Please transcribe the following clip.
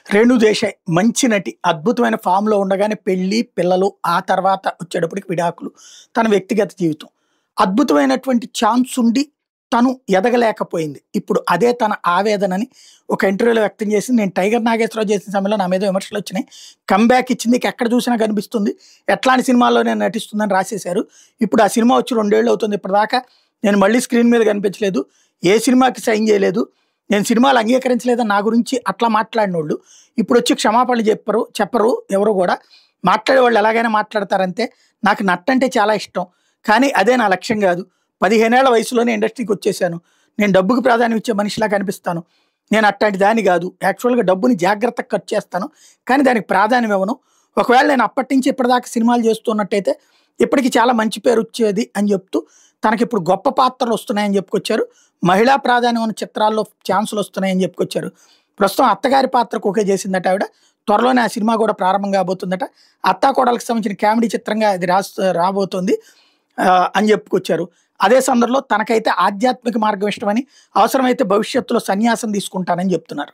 రేణు దేశాయ్ మంచి నటి. అద్భుతమైన ఫామ్‌లో ఉండగానే పెళ్లి, పిల్లలు, ఆ తర్వాత వచ్చేటప్పటికి విడాకులు. తన వ్యక్తిగత జీవితం. అద్భుతమైనటువంటి ఛాన్స్ ఉండి తను ఎదగలేకపోయింది. ఇప్పుడు అదే తన ఆవేదనని ఒక ఇంటర్వ్యూలో వ్యక్తం చేసింది. నేను 'టైగర్ నాగేశ్వరరావు' చేసిన సమయంలో నా మీద విమర్శలొచ్చినాయి. కమ్‌బ్యాక్ ఇచ్చింది. ఎక్కడ చూసినా కనిపిస్తుంది. ఎట్లాంటి సినిమాల్లోనే నటిస్తుందని రాసేశారు. ఇప్పుడు ఆ సినిమా వచ్చి 2 ఏళ్ళు అవుతుంది. ఇప్పటిదాకా నేను మళ్ళీ స్క్రీన్ మీద కనిపించలేదు. ఏ సినిమాకి సైన్ చేయలేదు. నేను సినిమాలు అంగీకరించలేదని నా గురించి అట్లా మాట్లాడినోళ్ళు ఇప్పుడొచ్చి క్షమాపణలు చెప్పరు ఎవరు గూడా. మాట్లాడేవాళ్ళు ఎలాగైనా మాట్లాడతారంతే. నాకు నటనంటే చాలా ఇష్టం. కానీ అదే నా లక్ష్యం గాదు. 15 ఏళ్ల వయసులోనే ఇండస్ట్రీకొచ్చేసాను. నేను డబ్బుకి ప్రాధాన్యం ఇచ్చే మనిషిలా కనిపిస్తాను. నేను అట్టాంటి దాన్ని గాదు. యాక్చువల్‌గా డబ్బుని జాగ్రత్తగా ఖర్చు చేస్తాను. కానీ దానికి ప్రాధాన్యం ఇవ్వను. ఒకవేళ నేను అప్పటినుంచి ఇప్పటిదాకా సినిమాలు చేస్తున్నట్టయితే ఇప్పటికి చాలా మంచి పేరొచ్చేది అని చెప్తూ తనకిప్పుడు గొప్ప పాత్రలొస్తున్నాయని చెప్పుకొచ్చారు. మహిళా ప్రాధాన్యం ఉన్న చిత్రాల్లో ఛాన్సులొస్తున్నాయని చెప్పుకొచ్చారు. ప్రస్తుతం అత్తగారి పాత్రకు ఓకే చేసిందట ఆవిడ. త్వరలోనే ఆ సినిమా కూడా ప్రారంభం కాబోతుందట. అత్తాకోడళ్ళకి సంబంధించిన కామెడీ చిత్రంగా అది రాబోతుంది అని చెప్పుకొచ్చారు. అదే సందర్భంలో తనకైతే ఆధ్యాత్మిక మార్గం ఇష్టమని, అవసరమైతే భవిష్యత్తులో సన్యాసం తీసుకుంటానని చెప్తున్నారు.